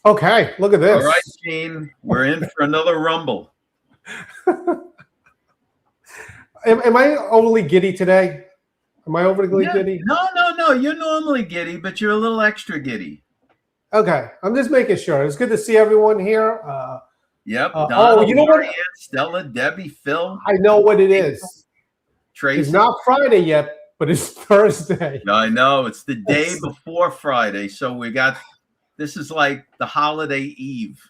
Okay, look at All right, this. Gene, we're in for another rumble. Am I overly giddy today? Am I overly Yeah, giddy? no. You're normally giddy, but you're a little extra giddy. Okay, I'm just making sure. It's good to see everyone here. Yep, Oh, Donna, you know what? Lori, Ann, Stella, Debbie, Phil, I know what it April, is. It's Tracy. not Friday yet, but it's Thursday. I know it's the day before Friday, so this is like the holiday eve.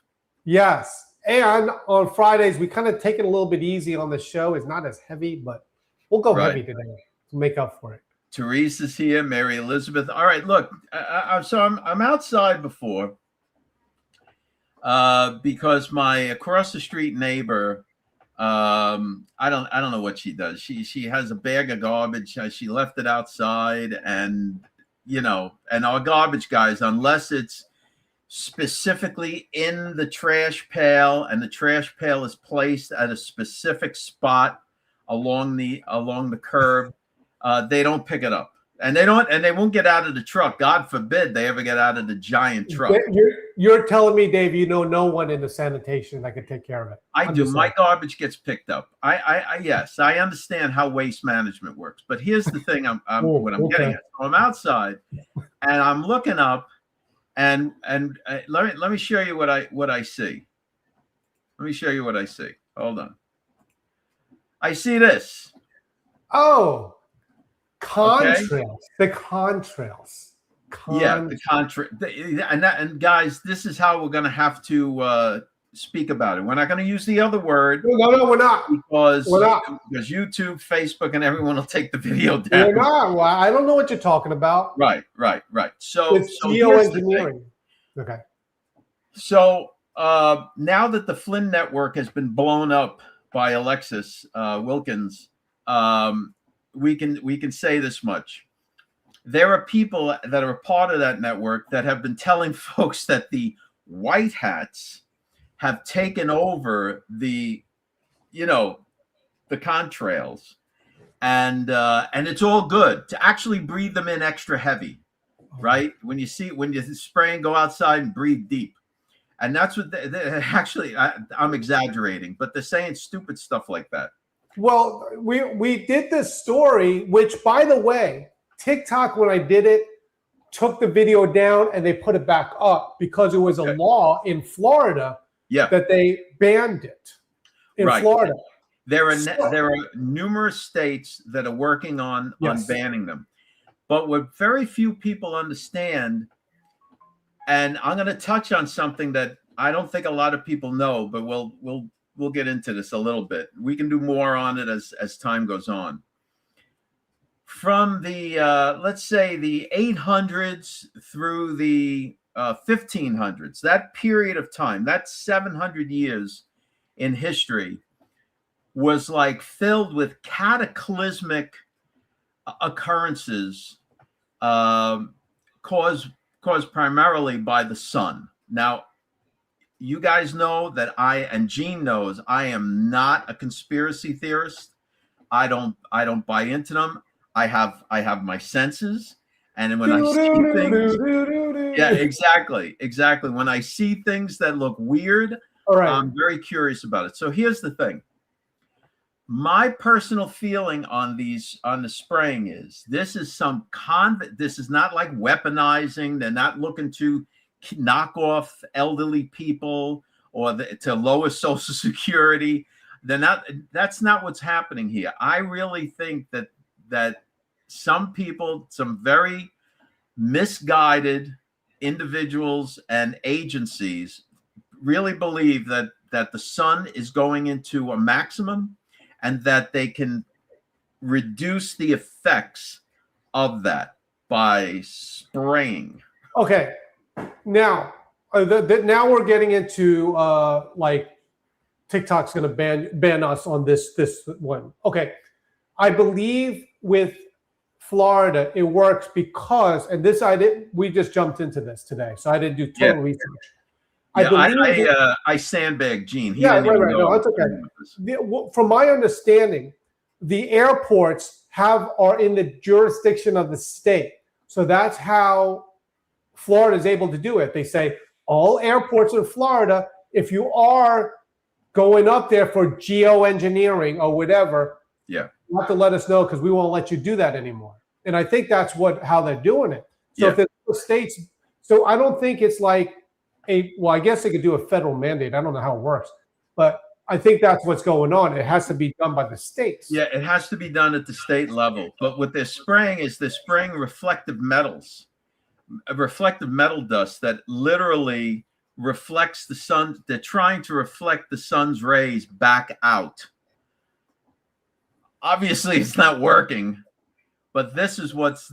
Yes. And on Fridays, we kind of take it a little bit easy on the show. It's not as heavy, but we'll go heavy today to make up for it. Teresa's here, Mary Elizabeth. All right, look, I'm outside before because my across the street neighbor, I don't know what she does. She has a bag of garbage. She left it outside, and and our garbage guys, unless it's specifically in the trash pail and the trash pail is placed at a specific spot along the curb, they don't pick it up, and they won't get out of the truck. God forbid they ever get out of the giant truck. You're telling me, Dave, you know no one in the sanitation that can take care of it. I do. My garbage gets picked up. Yes, I understand how waste management works, but here's the thing. What I'm getting at. So I'm outside, and I'm looking up. And let me show you what I see. Let me show you what I see. Hold on. I see this. Oh, contrails. The contrails. Yeah, the contrail. And guys, this is how we're going to have to speak about it. We're not going to use the other word. No, we're not. Because YouTube, Facebook, and everyone will take the video down. We're not. Well, I don't know what you're talking about. Right. So it's geoengineering. Okay. So now that the Flynn network has been blown up by Alexis Wilkins, we can say this much. There are people that are a part of that network that have been telling folks that the white hats have taken over the contrails, and it's all good to actually breathe them in extra heavy, right? When you spray and go outside and breathe deep, and that's what actually. I'm exaggerating, but they're saying stupid stuff like that. Well, we did this story, which, by the way, TikTok, when I did it, took the video down and they put it back up because it was a law in Florida that they banned it in Florida. There are numerous states that are working on banning them. But what very few people understand, and I'm going to touch on something that I don't think a lot of people know, but we'll get into this a little bit. We can do more on it as time goes on. From the let's say the 800s through the 1500s, that period of time, that 700 years in history, was like filled with cataclysmic occurrences caused primarily by the sun. Now, you guys know that and Gene knows, I am not a conspiracy theorist. I don't buy into them. I have my senses, and when I see things, exactly. When I see things that look weird, I'm very curious about it. So here's the thing. My personal feeling on the spraying is this is this is not like weaponizing. They're not looking to knock off elderly people or to lower Social Security. That's not what's happening here. I really think that some people, some very misguided individuals and agencies really believe that the sun is going into a maximum and that they can reduce the effects of that by spraying. Okay. Now, now we're getting into like TikTok's going to ban us on this one. Okay. I believe with Florida, it works because, and this we just jumped into this today, so I didn't do total research. I sandbagged Gene. Right. No, that's okay. From my understanding, the airports are in the jurisdiction of the state. So that's how Florida is able to do it. They say, all airports in Florida, if you are going up there for geoengineering or whatever, Yeah. you have to let us know because we won't let you do that anymore. And I think that's how they're doing it. So if the states, so I don't think it's like well, I guess they could do a federal mandate. I don't know how it works, but I think that's what's going on. It has to be done by the states. Yeah, it has to be done at the state level. But what they're spraying is they're spraying reflective metals, a reflective metal dust that literally reflects the sun. They're trying to reflect the sun's rays back out. Obviously, it's not working, but this is what's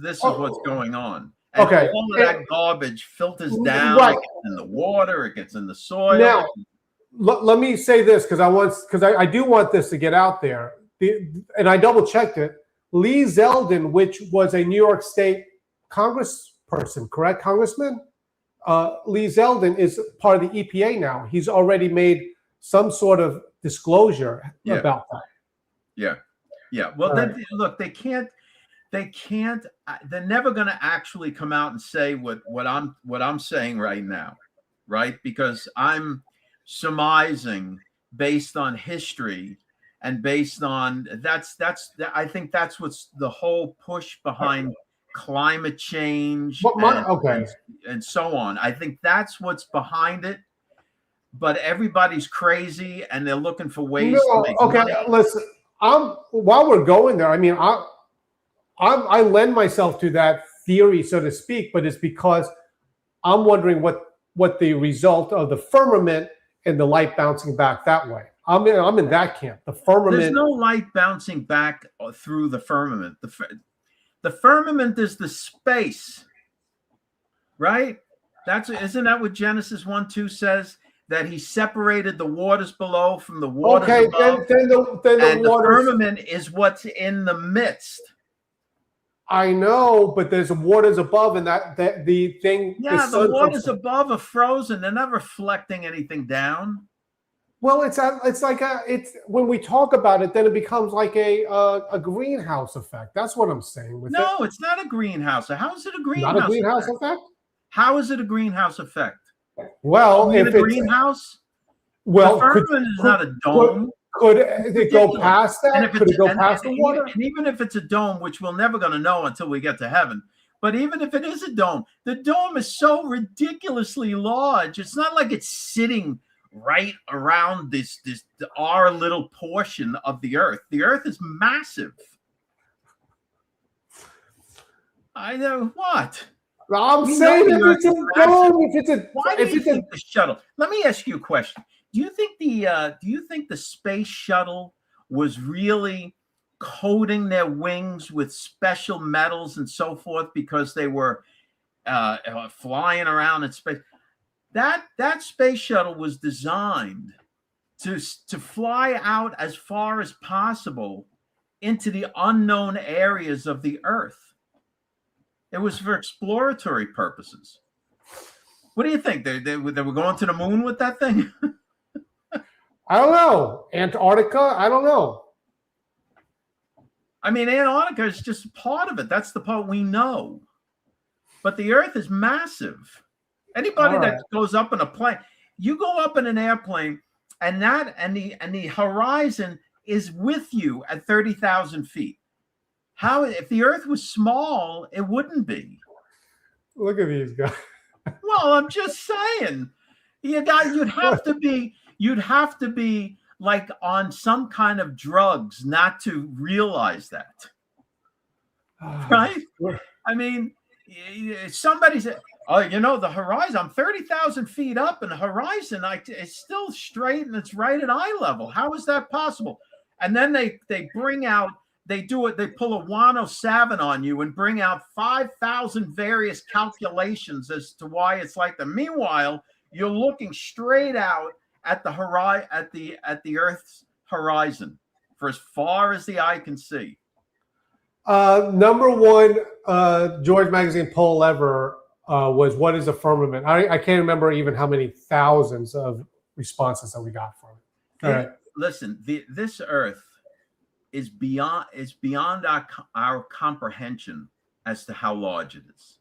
going on. And all of that garbage filters down. Right. It gets in the water. It gets in the soil. Now, let me say this because I do want this to get out there. And I double checked it. Lee Zeldin, which was a New York State congressperson, correct, Congressman? Lee Zeldin is part of the EPA now. He's already made some sort of disclosure about that. Yeah. Yeah. Well, look, they can't. They're never going to actually come out and say what I'm saying right now, right? Because I'm surmising based on history and based on I think that's what's the whole push behind climate change and so on. I think that's what's behind it. But everybody's crazy and they're looking for ways to make money. Listen. While we're going there, I mean, I lend myself to that theory, so to speak, but it's because I'm wondering what the result of the firmament and the light bouncing back that way. I'm in that camp. The firmament. There's no light bouncing back through the firmament. The firmament is the space, right? Isn't that what Genesis 1:2 says? That he separated the waters below from the waters above. Then the firmament is what's in the midst. I know, but there's waters above, and that the thing. Yeah, the waters above are frozen; they're not reflecting anything down. Well, it's when we talk about it, then it becomes like a greenhouse effect. That's what I'm saying. It's not a greenhouse. How is it a greenhouse? Not a greenhouse effect. How is it a greenhouse effect? Well, if it's a greenhouse, the firmament is not a dome. Could it go past that? Could it go past the water? And even if it's a dome, which we're never going to know until we get to heaven, but even if it is a dome, the dome is so ridiculously large. It's not like it's sitting right around our little portion of the earth. The earth is massive. I know what. I'm saying if it's a dome, the shuttle. Let me ask you a question. Do you think the space shuttle was really coating their wings with special metals and so forth because they were flying around in space? That space shuttle was designed to fly out as far as possible into the unknown areas of the Earth. It was for exploratory purposes. What do you think? They were going to the moon with that thing? I don't know. Antarctica? I don't know. I mean, Antarctica is just part of it. That's the part we know. But the Earth is massive. Anybody that goes up in a plane, you go up in an airplane, and the horizon is with you at 30,000 feet. How, if the Earth was small, it wouldn't be. Look at these guys. Well, I'm just saying, you'd have to be like on some kind of drugs not to realize that, right? I mean, somebody said, "Oh, the horizon. I'm 30,000 feet up, and the horizon, it's still straight and it's right at eye level. How is that possible?" And then they bring out. They do it. They pull a Wano Savin on you and bring out 5,000 various calculations as to why it's like that. Meanwhile, you're looking straight out at the Earth's horizon for as far as the eye can see. Number one George Magazine poll ever was, "What is a firmament?" I can't remember even how many thousands of responses that we got from it. All right. Listen, this Earth is beyond our comprehension as to how large it is.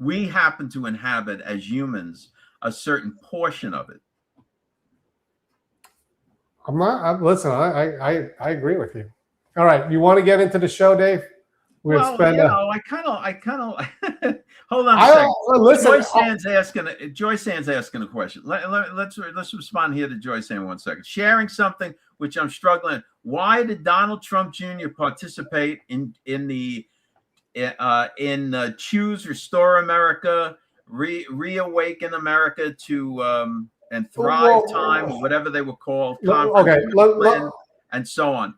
We happen to inhabit, as humans, a certain portion of it. Listen, I agree with you. All right, you want to get into the show, Dave? Well, I kind of. Hold on a second. Listen, Joyce Ann's asking a question. Let's respond here to Joyce Ann 1 second. Sharing something which I'm struggling. Why did Donald Trump Jr. participate in Choose Restore America, Reawaken America to and Thrive Time, or whatever they were called, and so on.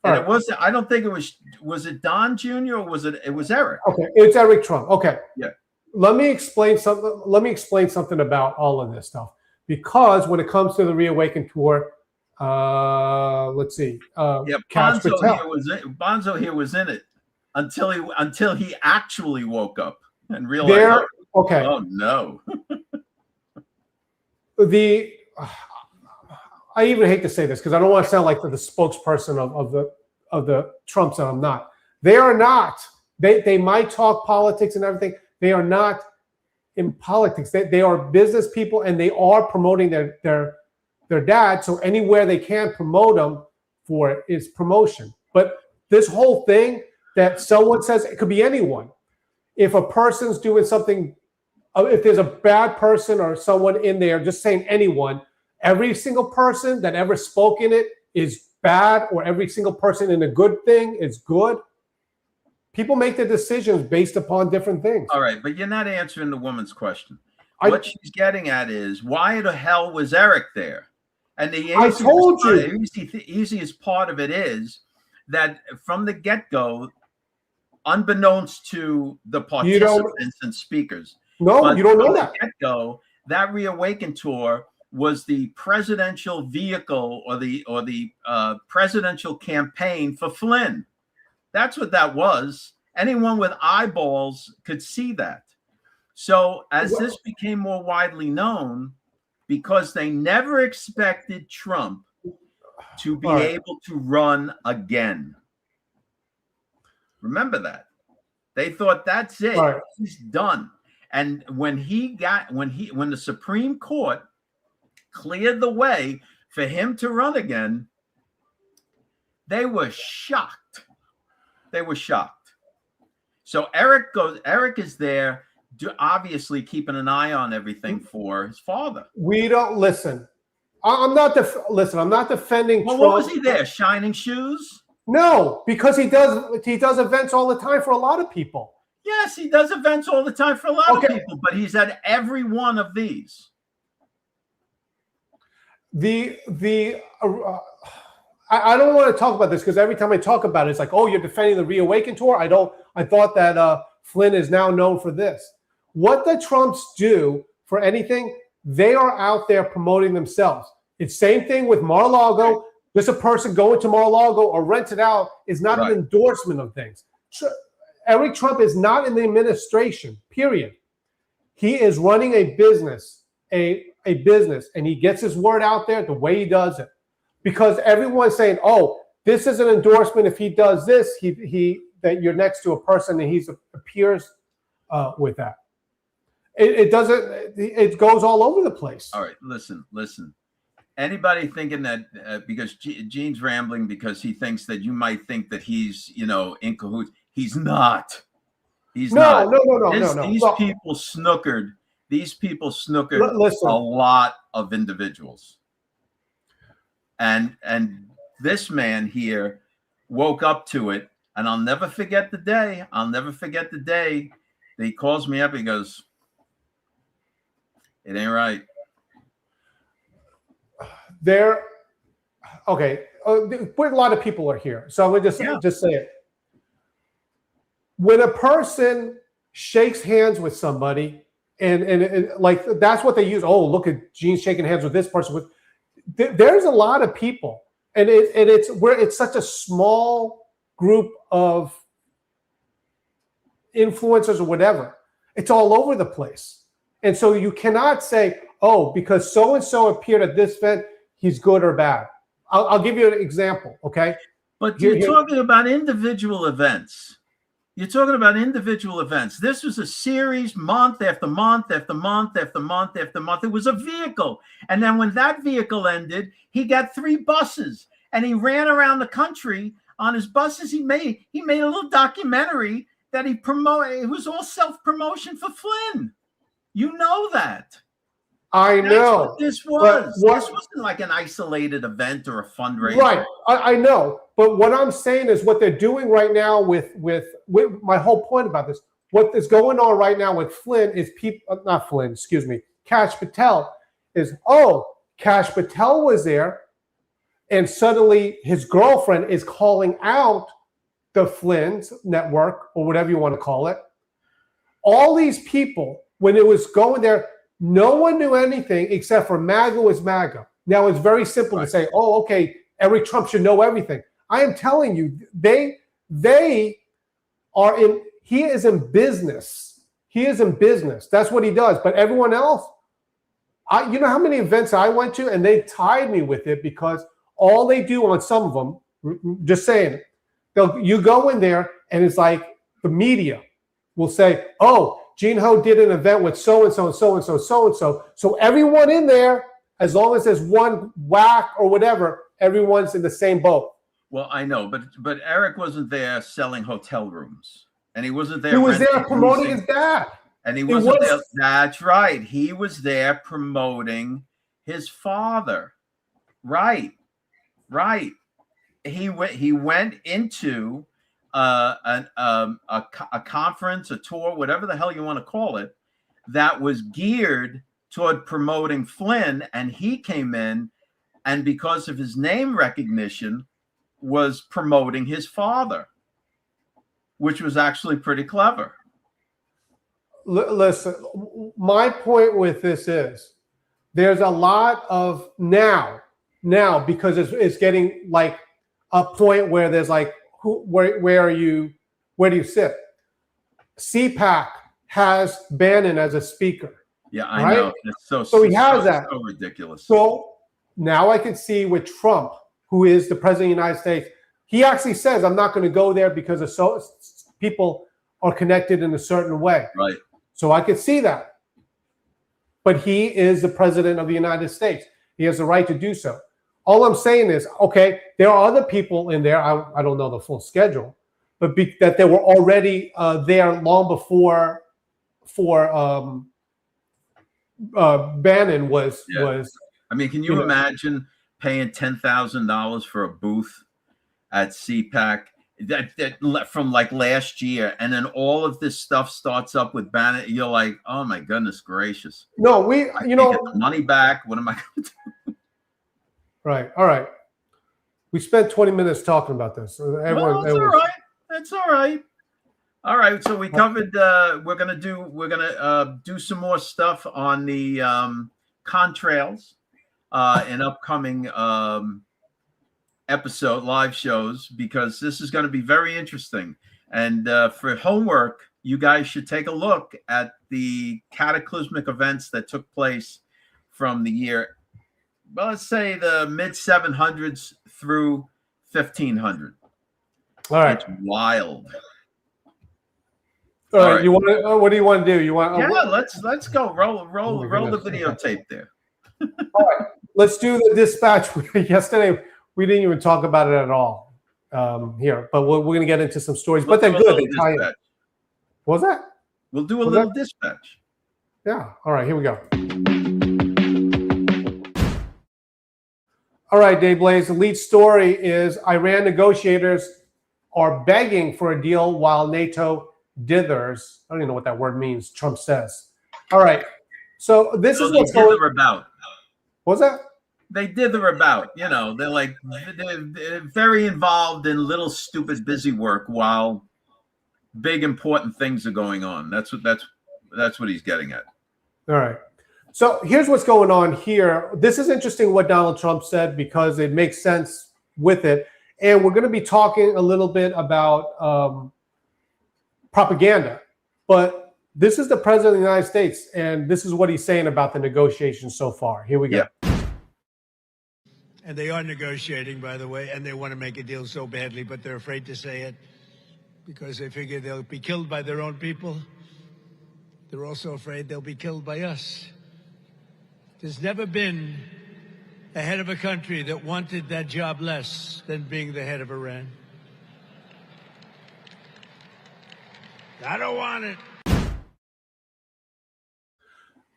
And it wasn't. I don't think it was. Was it Don Jr. or was it? It was Eric. Okay, it's Eric Trump. Okay. Yeah. Let me explain something about all of this stuff, because when it comes to the Reawaken tour, let's see. Bonzo here was in it until he actually woke up and realized. Okay. Oh no. I even hate to say this because I don't want to sound like the spokesperson of the Trumps, and I'm not. They are not. They might talk politics and everything. They are not in politics. They are business people, and they are promoting their dad. So anywhere they can promote them for it is promotion. But this whole thing that someone says, it could be anyone. If a person's doing something, if there's a bad person or someone in there, just saying anyone. Every single person that ever spoke in it is bad, or every single person in a good thing is good. People make their decisions based upon different things. All right, but you're not answering the woman's question. What she's getting at is, why the hell was Eric there? And the easiest part of it is that from the get-go, unbeknownst to the participants and speakers, you don't know that. Get-go, that Reawaken tour was the presidential vehicle or the presidential campaign for Flynn. That's what that was. Anyone with eyeballs could see that. So as this became more widely known, because they never expected Trump to be able to run again. Remember that. They thought that's it. He's done. And when the Supreme Court cleared the way for him to run again, they were shocked. So Eric is there, obviously keeping an eye on everything for his father. We don't listen. I'm not defending Trump. What was he there? Shining shoes? No, because he does events all the time for a lot of people. Yes, he does events all the time for a lot of people, but he's at every one of these. I don't want to talk about this because every time I talk about it, it's like, oh, you're defending the Reawaken tour. I thought that Flynn is now known for this. What the Trumps do for anything, they are out there promoting themselves. It's same thing with Mar-a-Lago. Just a person going to Mar-a-Lago or rent it out is not an endorsement of things. Eric Trump is not in the administration, period. He is running a business, a business, and he gets his word out there the way he does it. Because everyone's saying, oh, this is an endorsement. If he does this, that you're next to a person and he appears with that. It doesn't, it goes all over the place. All right, listen. Anybody thinking that because Gene's rambling because he thinks that you might think that he's, in cahoots. He's not. He's not. No. These people snookered. A lot of individuals. And this man here woke up to it. And I'll never forget the day. That he calls me up. He goes, "It ain't right." A lot of people are here. So I'm going to just say it. When a person shakes hands with somebody, and like that's what they use. Oh, look at Gene shaking hands with this person. There's a lot of people, and it's such a small group of influencers or whatever. It's all over the place, and so you cannot say, oh, because so and so appeared at this event, he's good or bad. I'll give you an example, okay? But you're talking about individual events. You're talking about individual events. This was a series, month after month after month after month after month. It was a vehicle. And then when that vehicle ended, he got 3 buses and he ran around the country on his buses. He made a little documentary that he promoted. It was all self-promotion for Flynn. You know that. I That's know. what this was. This wasn't like an isolated event or a fundraiser. Right. I know. But what I'm saying is what they're doing right now with my whole point about this, what is going on right now with Flynn is Kash Patel is, Kash Patel was there, and suddenly his girlfriend is calling out the Flynn's network, or whatever you want to call it. All these people, when it was going there, no one knew anything except for MAGA was MAGA. Now it's very simple to say, okay, Eric Trump should know everything. I am telling you, they are in, he is in business. He is in business. That's what he does. But everyone else, you know how many events I went to, and they tied me with it because all they do on some of them, just saying, you go in there and it's like the media will say, Gene Ho did an event with so-and-so and so-and-so, so-and-so. So everyone in there, as long as there's one whack or whatever, everyone's in the same boat. Well, I know, but Eric wasn't there selling hotel rooms. And he wasn't there. He was there promoting his dad. And he wasn't there. That's right. He was there promoting his father. Right. He went into a conference, a tour, whatever the hell you want to call it, that was geared toward promoting Flynn, and he came in, and because of his name recognition, was promoting his father, which was actually pretty clever. Listen, my point with this is there's a lot of now because it's getting like a point where there's like, where do you sit? CPAC has Bannon as a speaker. Yeah, I know. It's so he has that. So ridiculous. So now I can see with Trump, who is the president of the United States, he actually says, I'm not going to go there because people are connected in a certain way. Right. So I could see that. But he is the president of the United States. He has the right to do so. All I'm saying is, okay, there are other people in there. I don't know the full schedule, but that they were already there long before Bannon was. I mean, can you imagine paying $10,000 for a booth at CPAC that from like last year, and then all of this stuff starts up with Bannon? You're like, oh my goodness gracious! No, I can't get the money back. What am I going to do? Right. All right. We spent 20 minutes talking about this. All right. That's all right. All right. So we covered. We're gonna do some more stuff on the contrails in upcoming live shows, because this is going to be very interesting. And for homework, you guys should take a look at the cataclysmic events that took place from the year, well, let's say the mid 700s through 1500. All right. It's wild. All right. You want to? What do you want to do? You want? Yeah, let's go. Roll the videotape there. All right. Let's do the dispatch. Yesterday we didn't even talk about it at all here, but we're going to get into some stories. But they're good. They tie in. What was that? We'll do a little dispatch. Yeah. All right. Here we go. All right, Dave Blaze. The lead story is Iran negotiators are begging for a deal while NATO dithers. I don't even know what that word means. Trump says. All right. So this is what's going about. What's that? They dither about. You know, they're very involved in little stupid busy work while big important things are going on. That's what he's getting at. All right. So here's what's going on here. This is interesting what Donald Trump said, because it makes sense with it. And we're going to be talking a little bit about propaganda. But this is the president of the United States, and this is what he's saying about the negotiations so far. Here we go. Yeah. And they are negotiating, by the way, and they want to make a deal so badly, but they're afraid to say it. because they figure they'll be killed by their own people. They're also afraid they'll be killed by us. There's never been a head of a country that wanted that job less than being the head of Iran. I don't want it.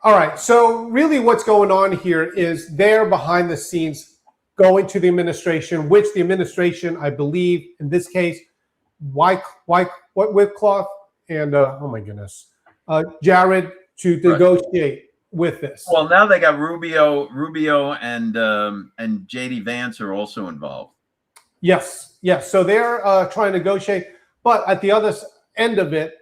All right. So really what's going on here is they're behind the scenes going to the administration, which the administration, I believe, in this case, Whitcloth and, oh my goodness, Jared to negotiate with this. Well, now they got Rubio and JD Vance are also involved. Yes. So they're trying to negotiate, but at the other end of it,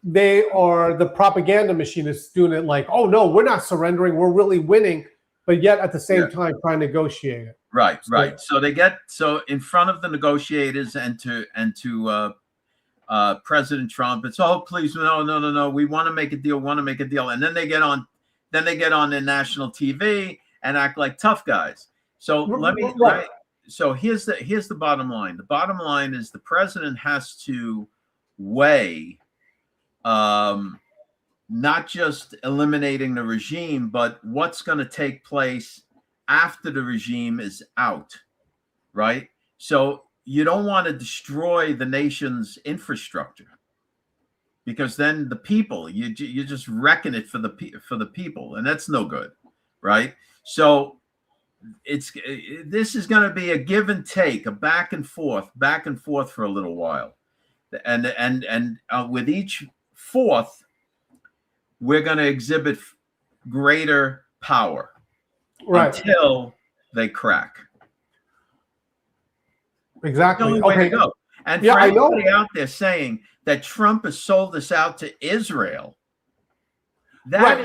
they are the propaganda machine is doing it like, oh no, we're not surrendering, we're really winning, but yet at the same time trying to negotiate it. Right. So they get in front of the negotiators and to President Trump. It's please no. We want to make a deal. And then they get on their national TV and act like tough guys. So so here's the bottom line. The bottom line is the president has to weigh not just eliminating the regime, but what's going to take place after the regime is out, right? So you don't want to destroy the nation's infrastructure, because then the people, you're just wrecking it for the people, and that's no good, right? So this is going to be a give and take, a back and forth for a little while, and with each fourth, we're going to exhibit greater power until they crack. Exactly. The only way to go. And for anybody out there saying that Trump has sold this out to Israel, those are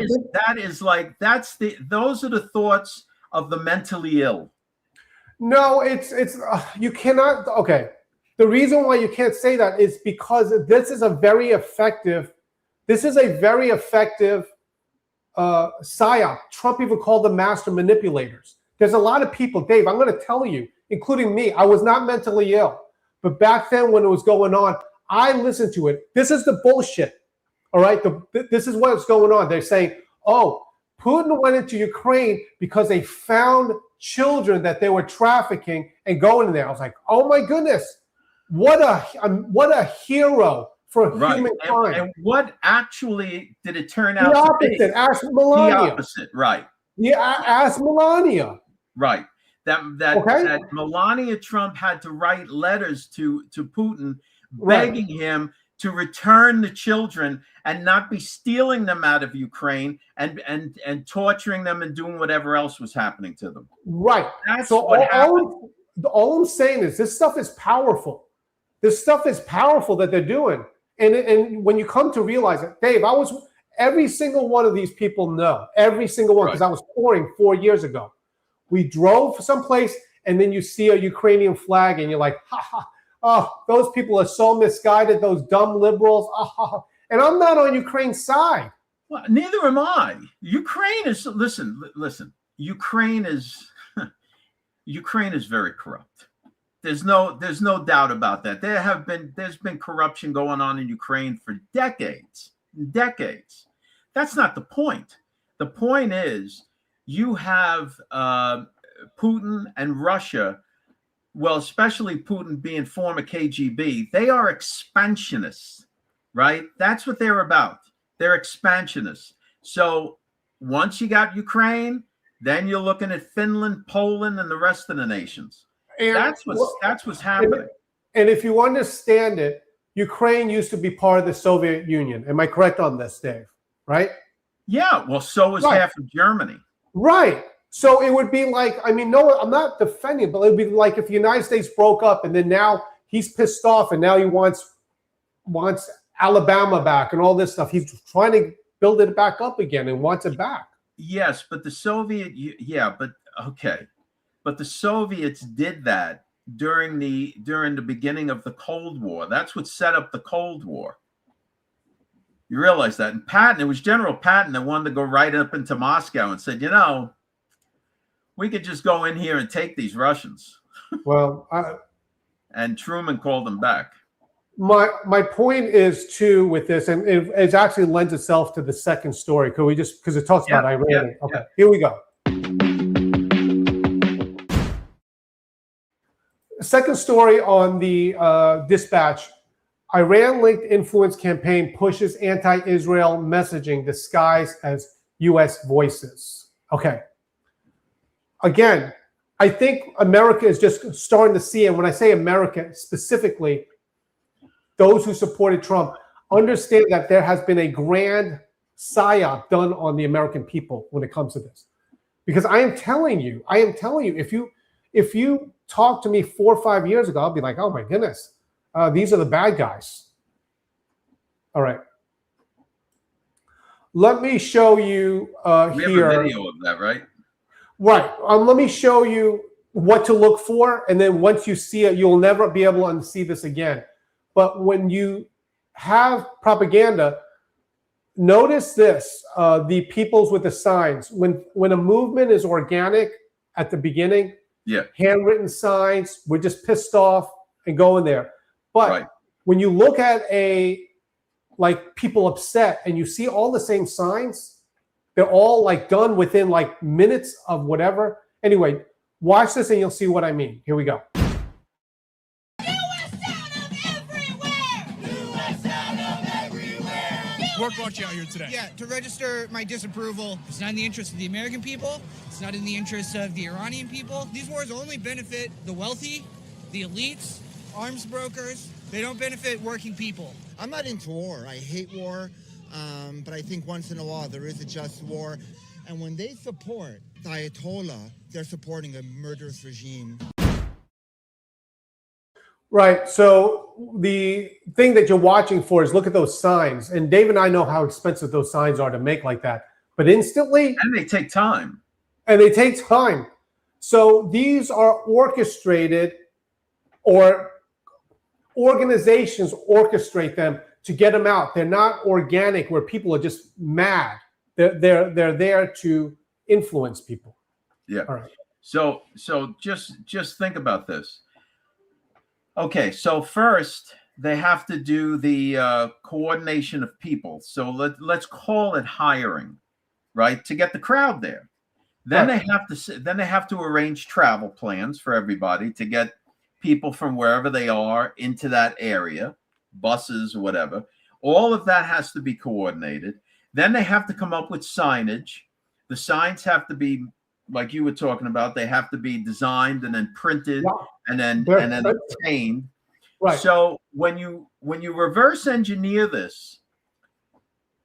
the thoughts of the mentally ill. No, it's you cannot. Okay, the reason why you can't say that is because this is a very effective psyop. Trump even called them master manipulators. There's a lot of people, Dave, I'm going to tell you, including me, I was not mentally ill. But back then when it was going on, I listened to it. This is the bullshit. All right? This is what's going on. They're saying, oh, Putin went into Ukraine because they found children that they were trafficking and going in there. I was like, oh my goodness, what a hero for humankind. And what actually did it turn out to be? The opposite. Ask Melania. The opposite, right. Yeah, ask Melania. Right. That Melania Trump had to write letters to Putin begging him to return the children and not be stealing them out of Ukraine and torturing them and doing whatever else was happening to them. Right. That's so what happened. All I'm saying is this stuff is powerful. This stuff is powerful that they're doing. And when you come to realize it, Dave, every single one of these people know, every single one, because I was touring 4 years ago. We drove someplace and then you see a Ukrainian flag and you're like, ha ha, oh, those people are so misguided, those dumb liberals. And I'm not on Ukraine's side. Well, neither am I. Ukraine is, listen, Ukraine is very corrupt. There's no doubt about that. There's been corruption going on in Ukraine for decades. That's not the point. The point is you have Putin and Russia, well, especially Putin being former KGB, they are expansionists, right? That's what they're about. They're expansionists. So once you got Ukraine, then you're looking at Finland, Poland, and the rest of the nations. And that's what's happening. And if you understand it, Ukraine used to be part of the Soviet Union. Am I correct on this, Dave? Right? Yeah. Well, so was half of Germany. Right. So it would be like, I mean, no, I'm not defending, but it would be like if the United States broke up and then now he's pissed off and now he wants Alabama back and all this stuff. He's trying to build it back up again and wants it back. Yes, but But the Soviets did that during the beginning of the Cold War. That's what set up the Cold War. You realize that. And Patton, it was General Patton that wanted to go right up into Moscow and said, we could just go in here and take these Russians. Well, and Truman called them back. my point is too with this, and it actually lends itself to the second story. Could we just, because it talks about Iran? Okay, here we go. Second story on the Dispatch. Iran-linked influence campaign pushes anti-Israel messaging disguised as U.S. voices. Okay. Again, I think America is just starting to see, and when I say America specifically, those who supported Trump understand that there has been a grand psyop done on the American people when it comes to this. Because I am telling you, if you talked to me 4 or 5 years ago, I'll be like, oh my goodness, these are the bad guys. All right. Let me show you we here. have a video of that, right? Right. Let me show you what to look for. And then once you see it, you'll never be able to unsee this again. But when you have propaganda, notice this, the peoples with the signs. When a movement is organic at the beginning, handwritten signs, we're just pissed off and going there. But when you look at like people upset and you see all the same signs, they're all like done within like minutes of whatever. Anyway, watch this and you'll see what I mean. Here we go. What brought you out here today? Yeah, to register my disapproval. It's not in the interest of the American people. It's not in the interest of the Iranian people. These wars only benefit the wealthy, the elites, arms brokers. They don't benefit working people. I'm not into war. I hate war. But I think once in a while there is a just war. And when they support the Ayatollah, they're supporting a murderous regime. Right. So the thing that you're watching for is look at those signs. And Dave and I know how expensive those signs are to make like that. But instantly. And they take time. So these are orchestrated, or organizations orchestrate them to get them out. They're not organic where people are just mad. They're there to influence people. Yeah. All right. So just think about this. Okay, so first they have to do the coordination of people. So let's call it hiring, right? To get the crowd there. Then they have to arrange travel plans for everybody to get people from wherever they are into that area, buses or whatever. All of that has to be coordinated. Then they have to come up with signage. The signs have to be, like you were talking about, they have to be designed and then printed and then obtained. Right. So when you reverse engineer this,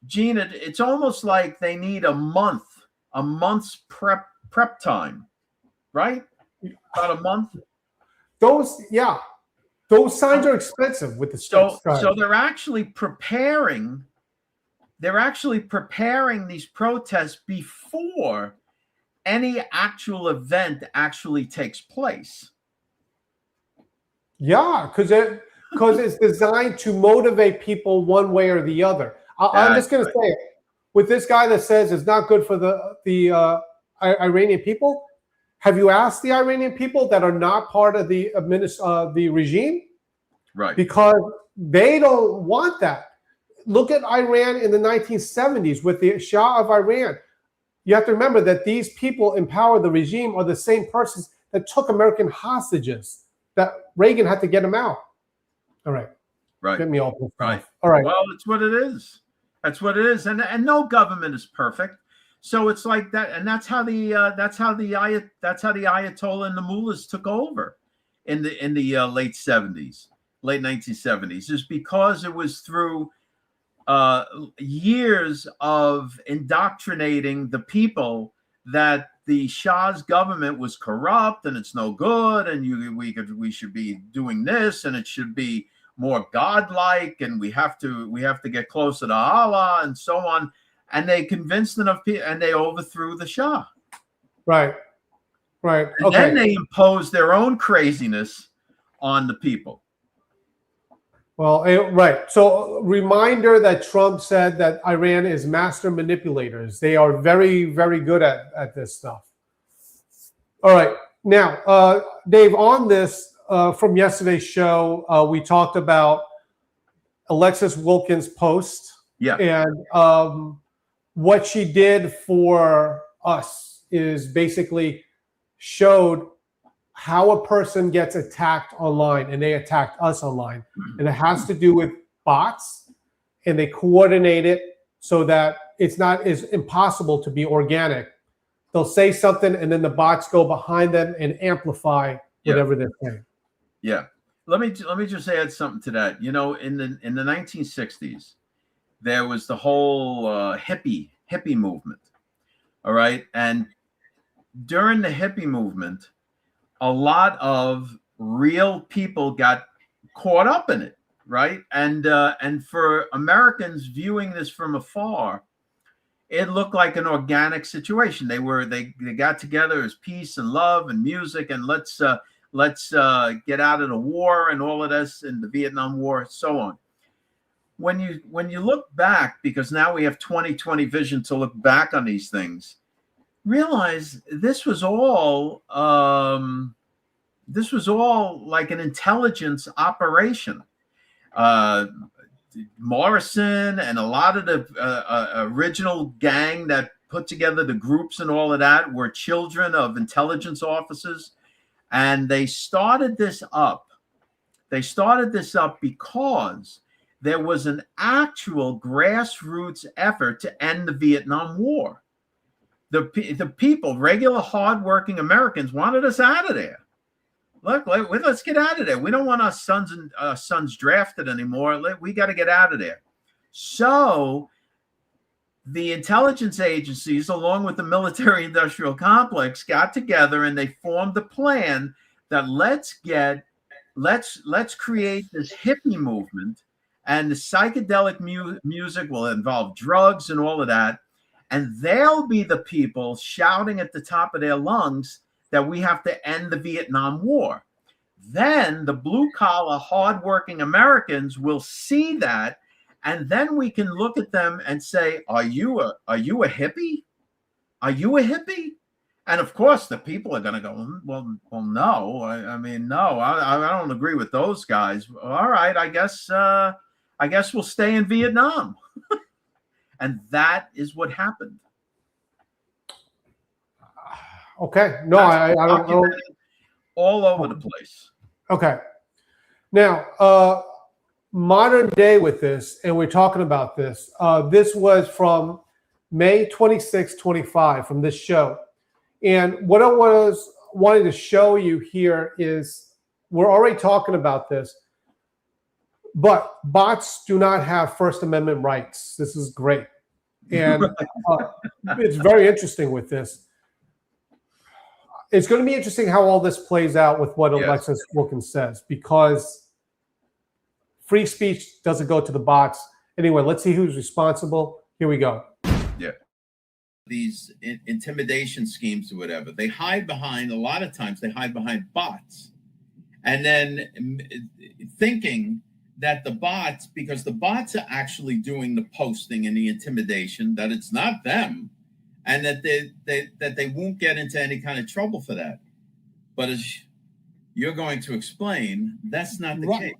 Gene, it's almost like they need a month's prep time, right? About a month. Those signs are expensive with the so they're actually preparing these protests before any actual event actually takes place. Yeah, because it's designed to motivate people one way or the other. I'm just going to say it. With this guy that says it's not good for the Iranian people, have you asked the Iranian people that are not part of the regime? Right. Because they don't want that. Look at Iran in the 1970s with the Shah of Iran. You have to remember that these people in power of the regime are the same persons that took American hostages, that Reagan had to get them out. All right. Right. Get me all pissed right. off. All right. Well, it's what it is. That's what it is. And no government is perfect. So it's like that. And that's how the Ayatollah and the mullahs took over in the late 70s, late 1970s, is because it was through years of indoctrinating the people that the Shah's government was corrupt and it's no good, and we should be doing this, and it should be more godlike, and we have to get closer to Allah and so on. And they convinced enough people, and they overthrew the Shah. Right. And then they imposed their own craziness on the people. Well, right. So reminder that Trump said that Iran is master manipulators. They are very, very good at this stuff. All right. Now, Dave, on this from yesterday's show, we talked about Alexis Wilkins post. Yeah. And what she did for us is basically showed how a person gets attacked online, and they attacked us online. And it has to do with bots, and they coordinate it so that it's not as impossible to be organic. They'll say something, and then the bots go behind them and amplify whatever they're saying. Yeah. Let me just add something to that. You know, in the 1960s, there was the whole hippie movement. All right, and during the hippie movement, a lot of real people got caught up in it, right? And for Americans viewing this from afar, it looked like an organic situation. They got together as peace and love and music, and let's get out of the war and all of this, and the Vietnam War, so on. When you look back, because now we have 20/20 vision to look back on these things, realize this was all like an intelligence operation. Morrison and a lot of the original gang that put together the groups and all of that were children of intelligence officers, and they started this up. They started this up because there was an actual grassroots effort to end the Vietnam War. The people, regular hardworking Americans, wanted us out of there. Look, let's get out of there. We don't want our sons drafted anymore. We got to get out of there. So the intelligence agencies, along with the military-industrial complex, got together and they formed a plan that let's create this hippie movement, and the psychedelic music will involve drugs and all of that. And they'll be the people shouting at the top of their lungs that we have to end the Vietnam War. Then the blue-collar, hardworking Americans will see that, and then we can look at them and say, "Are you a hippie? Are you a hippie?" And of course, the people are going to go, "Well, no. I mean, no. I don't agree with those guys. All right, I guess we'll stay in Vietnam." And that is what happened. Okay. No, I don't know. All over the place. Okay. Now, modern day with this, and we're talking about this. This was from May 26, 25 from this show. And what I was wanting to show you here is we're already talking about this, but bots do not have First Amendment rights. This is great. And it's very interesting with this. It's going to be interesting how all this plays out with what Alexis Wilkins says, because free speech doesn't go to the bots. Anyway, let's see who's responsible. Here we go. Yeah. These intimidation schemes or whatever, they hide behind, a lot of times they hide behind bots. And then thinking that the bots, because the bots are actually doing the posting and the intimidation, that it's not them, and that they won't get into any kind of trouble for that. But as you're going to explain, that's not the case.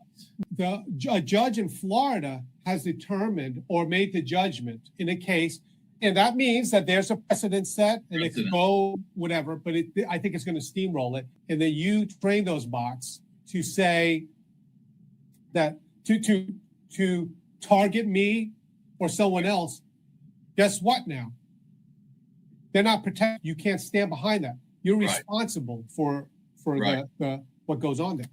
A judge in Florida has determined or made the judgment in a case, and that means that there's a precedent set, and it could go whatever, but I think it's going to steamroll it, and then you train those bots to say that to target me or someone else. Guess what now? They're not protected. You can't stand behind that. You're responsible for the what goes on there.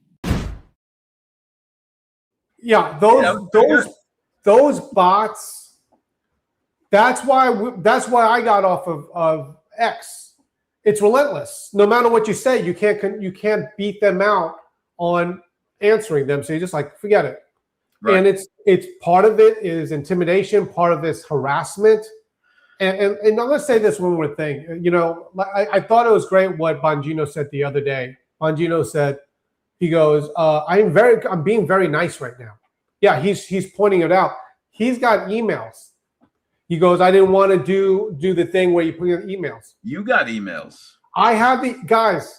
Yeah, those bots. That's why I got off of X. It's relentless. No matter what you say, you can't beat them out on answering them. So you're just like, forget it. Right. And it's part of it is intimidation. Part of this harassment. And now let's say this one more thing. You know, I thought it was great what Bongino said the other day. Bongino said, he goes, I'm being very nice right now. Yeah, he's pointing it out. He's got emails. He goes, I didn't want to do the thing where you put in emails. You got emails. I have the guys.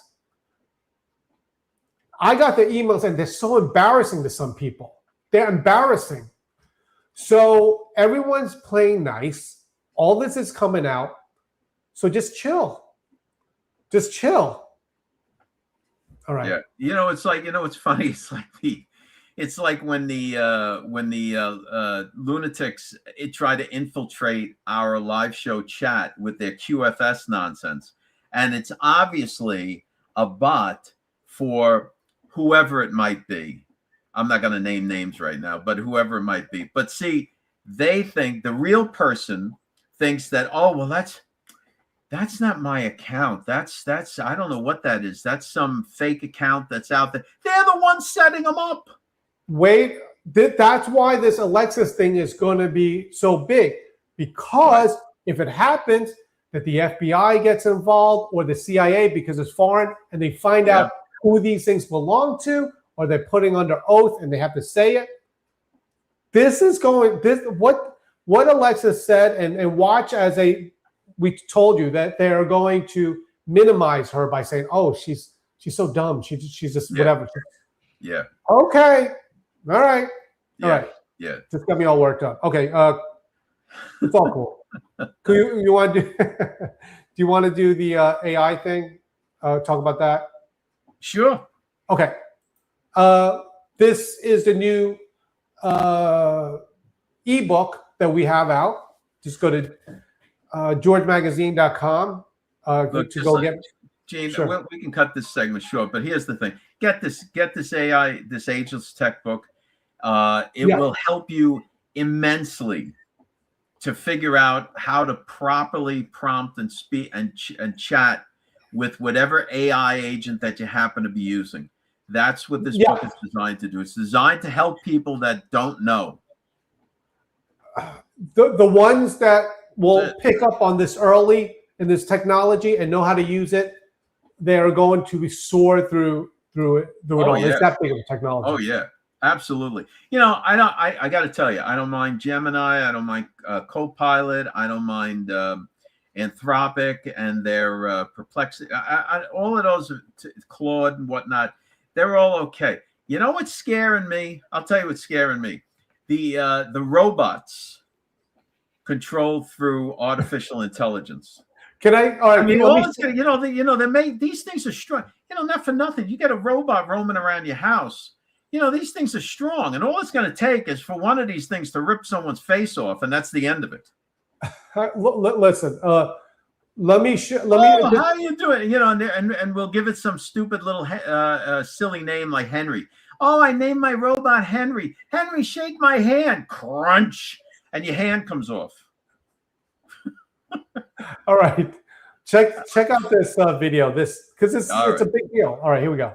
I got the emails, and they're so embarrassing to some people. They're embarrassing. So everyone's playing nice. All this is coming out. So just chill. Just chill. All right. Yeah. It's like, it's funny. It's like when the lunatics try to infiltrate our live show chat with their QFS nonsense. And it's obviously a bot for whoever it might be. I'm not going to name names right now, but whoever it might be. But see, they think the real person thinks that, oh, well, that's not my account. That's I don't know what that is. That's some fake account that's out there. They're the ones setting them up. Wait, that's why this Alexis thing is going to be so big, because if it happens that the FBI gets involved or the CIA because it's foreign and they find out who these things belong to, or they're putting under oath and they have to say it. What Alexis said, and watch as we told you that they are going to minimize her by saying, oh, she's so dumb. She's just whatever. Yeah. Okay. All right. Yeah. All right. Yeah. Just got me all worked up. Okay. It's all cool. You want to do? Do you want to do the AI thing? Talk about that. Sure. Okay. This is the new ebook that we have out. Just go to georgemagazine.com to go get. Gene, sure. we can cut this segment short, but here's the thing: get this AI, this ageless tech book. It will help you immensely to figure out how to properly prompt and speak and chat with whatever AI agent that you happen to be using. That's what this book is designed to do. It's designed to help people that don't know. The ones that will pick up on this early in this technology and know how to use it, they are going to soar through it all. It's that big of a technology. Oh yeah, absolutely. I got to tell you, I don't mind Gemini. I don't mind Copilot. I don't mind Anthropic and their Perplexity. All of those, Claude and whatnot, they're all okay. You know what's scaring me? I'll tell you what's scaring me. The robots controlled through artificial intelligence. Can I? All right, I mean, they made these things are strong. Not for nothing. You get a robot roaming around your house. These things are strong, and all it's going to take is for one of these things to rip someone's face off, and that's the end of it. Listen, let me. How you doing? And we'll give it some stupid little silly name like Henry. Oh, I named my robot Henry. Henry, shake my hand. Crunch, and your hand comes off. All right, check out this video. Because it's a big deal. All right, here we go.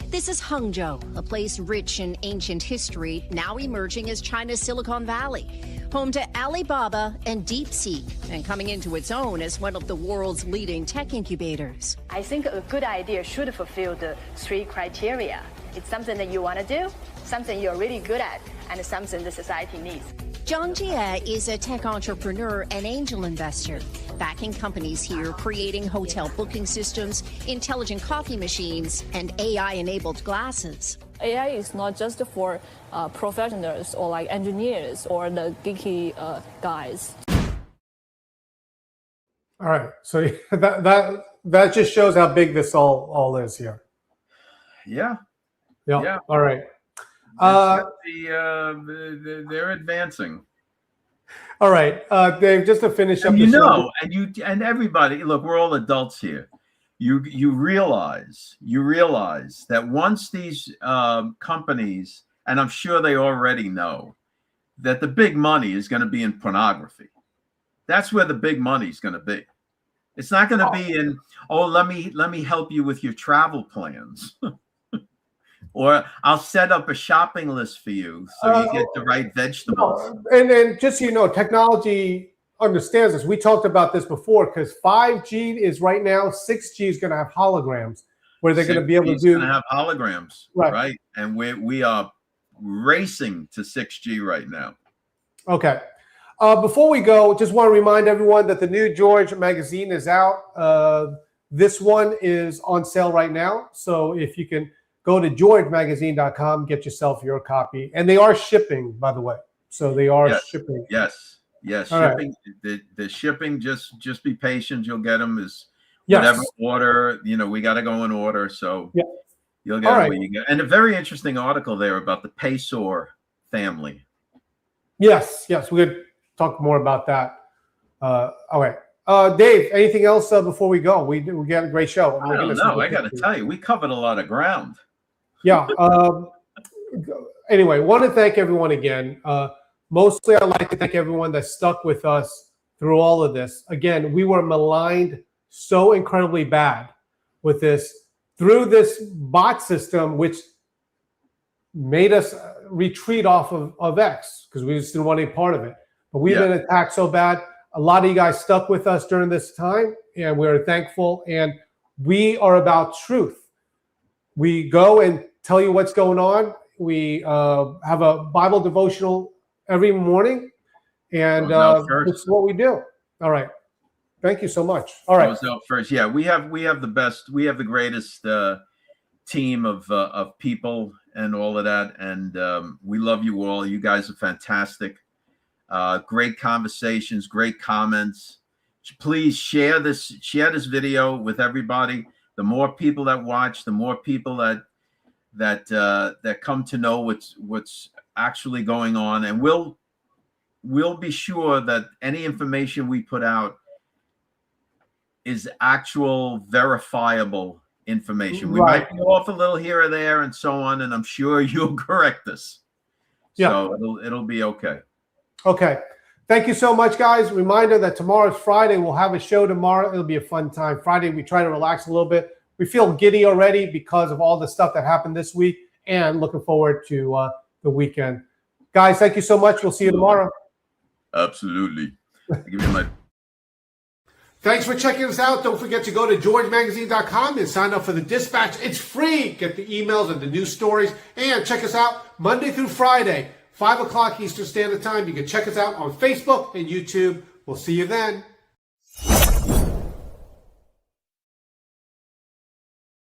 This is Hangzhou, a place rich in ancient history, now emerging as China's Silicon Valley, home to Alibaba and DeepSeek, and coming into its own as one of the world's leading tech incubators. I think a good idea should fulfill the 3 criteria. It's something that you want to do, something you're really good at, and something the society needs. Zhang Jie is a tech entrepreneur and angel investor, backing companies here creating hotel booking systems, intelligent coffee machines, and AI-enabled glasses. AI is not just for professionals or like engineers or the geeky guys. All right, so that just shows how big this all is here. Yeah. All right. They're advancing. All right, Dave. Just to finish up, and everybody. Look, we're all adults here. You realize that once these companies, and I'm sure they already know, that the big money is going to be in pornography. That's where the big money is going to be. It's not going to be in, let me help you with your travel plans. Or I'll set up a shopping list for you so you get the right vegetables. And just so you know, technology understands this. We talked about this before because 5G is right now. 6G is going to have holograms where they're going to be able to do. Going to have holograms, right? And we are racing to 6G right now. Okay. Before we go, just want to remind everyone that the new George magazine is out. This one is on sale right now. So if you can go to georgemagazine.com, get yourself your copy. And they are shipping, by the way. So they are shipping. Yes. All Shipping. Right. The shipping, just be patient. You'll get them as whatever order, we got to go in order. So you'll get what you get. And a very interesting article there about the Pesor family. Yes. We could talk more about that. All right. Dave, anything else before we go? We got a great show. I don't know. I got to tell you, we covered a lot of ground. Yeah. Anyway, want to thank everyone again. Mostly, I'd like to thank everyone that stuck with us through all of this. Again, we were maligned so incredibly bad with this through this bot system, which made us retreat off of X because we just didn't want any part of it. But we've been attacked so bad. A lot of you guys stuck with us during this time, and we're thankful. And we are about truth. We go and tell you what's going on. We have a Bible devotional every morning, and this is what we do. All right. Thank you so much. All right. First, yeah, we have the best, we have the greatest team of people and all of that, and we love you all. You guys are fantastic. Great conversations, great comments. Please share this video with everybody. The more people that watch, the more people that come to know what's actually going on, and we'll be sure that any information we put out is actual verifiable information. We might be off a little here or there and so on, and I'm sure you'll correct us. So it'll be okay. Okay. Thank you so much, guys. Reminder that tomorrow's Friday. We'll have a show tomorrow. It'll be a fun time. Friday, we try to relax a little bit. We feel giddy already because of all the stuff that happened this week, and looking forward to the weekend. Guys, thank you so much. We'll see you tomorrow. Absolutely. Give me my... Thanks for checking us out. Don't forget to go to georgemagazine.com and sign up for the Dispatch. It's free. Get the emails and the news stories. And check us out Monday through Friday, 5 o'clock Eastern Standard Time. You can check us out on Facebook and YouTube. We'll see you then.